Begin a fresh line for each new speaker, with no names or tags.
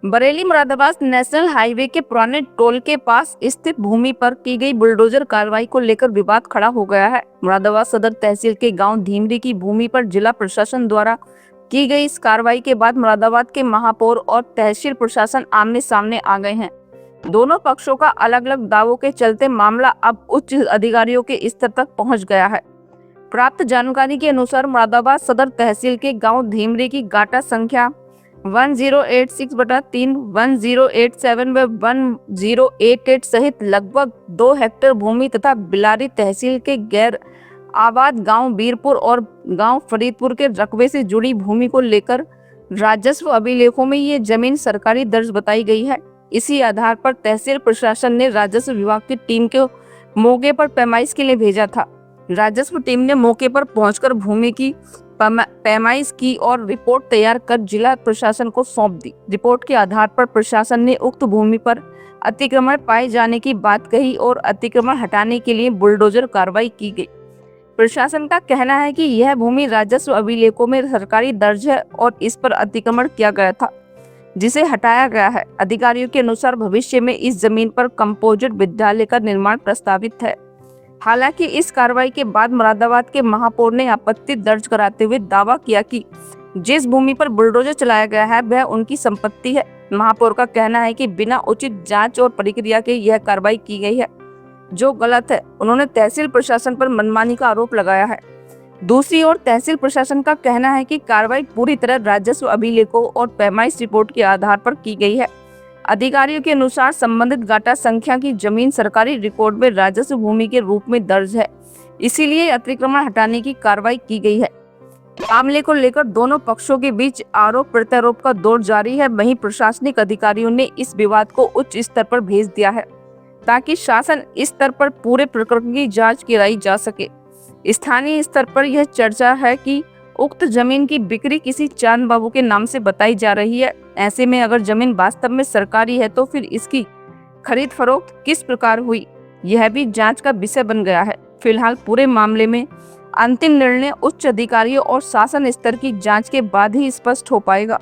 Bareilly Moradabad national highway के पुराने toll के पास स्थित भूमि पर की गई बुलडोजर कार्रवाई को लेकर विवाद खड़ा हो गया है। मुरादाबाद सदर तहसील के गांव धीमरी की भूमि पर जिला प्रशासन द्वारा की गई इस कार्रवाई के बाद मुरादाबाद के महापौर और तहसील प्रशासन आमने सामने आ गए हैं। दोनों पक्षों का अलग अलग दावों के चलते मामला अब उच्च अधिकारियों के स्तर तक पहुंच गया है। प्राप्त जानकारी के अनुसार मुरादाबाद सदर तहसील के गांव धीमरी की गाटा संख्या 1086/3, 1087 व 1088 सहित लगभग 2 हेक्टेयर भूमि तथा बिलारी तहसील के गैर आबाद गांव बीरपुर और गांव फरीदपुर के रकबे से जुड़ी भूमि को लेकर राजस्व अभिलेखों में ये जमीन सरकारी दर्ज बताई गई है। इसी आधार पर तहसील प्रशासन ने राजस्व विभाग की टीम को मौके पर पैमाइश के लिए भेजा था। राजस्व टीम ने मौके पर पहुंचकर भूमि की पैमाइश की और रिपोर्ट तैयार कर जिला प्रशासन को सौंप दी। रिपोर्ट के आधार पर प्रशासन ने उक्त भूमि पर अतिक्रमण पाए जाने की बात कही और अतिक्रमण हटाने के लिए बुलडोजर कार्रवाई की गई। प्रशासन का कहना है कि यह भूमि राजस्व अभिलेखों में सरकारी दर्ज है और इस पर अतिक्रमण किया गया था, जिसे हटाया गया है। अधिकारियों के अनुसार भविष्य में इस जमीन पर कंपोजिट विद्यालय का निर्माण प्रस्तावित है। हालांकि इस कार्रवाई के बाद मुरादाबाद के महापौर ने आपत्ति दर्ज कराते हुए दावा किया कि जिस भूमि पर बुलडोजर चलाया गया है वह उनकी संपत्ति है। महापौर का कहना है कि बिना उचित जांच और प्रक्रिया के यह कार्रवाई की गई है, जो गलत है। उन्होंने तहसील प्रशासन पर मनमानी का आरोप लगाया है। दूसरी ओर तहसील प्रशासन का कहना है कि कार्रवाई पूरी तरह राजस्व अभिलेखों और पैमाइश रिपोर्ट के आधार पर की गई है। अधिकारियों के अनुसार संबंधित गाटा संख्या की जमीन सरकारी रिकॉर्ड में राजस्व भूमि के रूप में दर्ज है, इसीलिए अतिक्रमण हटाने की कार्रवाई की गई है। मामले को लेकर दोनों पक्षों के बीच आरोप प्रत्यारोप का दौर जारी है। वहीं प्रशासनिक अधिकारियों ने इस विवाद को उच्च स्तर पर भेज दिया है ताकि शासन स्तर पर पूरे प्रकरण की जांच कराई जा सके। स्थानीय स्तर पर यह चर्चा है कि उक्त जमीन की बिक्री किसी चांद बाबू के नाम से बताई जा रही है। ऐसे में अगर जमीन वास्तव में सरकारी है तो फिर इसकी खरीद फरोख्त किस प्रकार हुई, यह भी जांच का विषय बन गया है। फिलहाल पूरे मामले में अंतिम निर्णय उच्च अधिकारियों और शासन स्तर की जांच के बाद ही स्पष्ट हो पाएगा।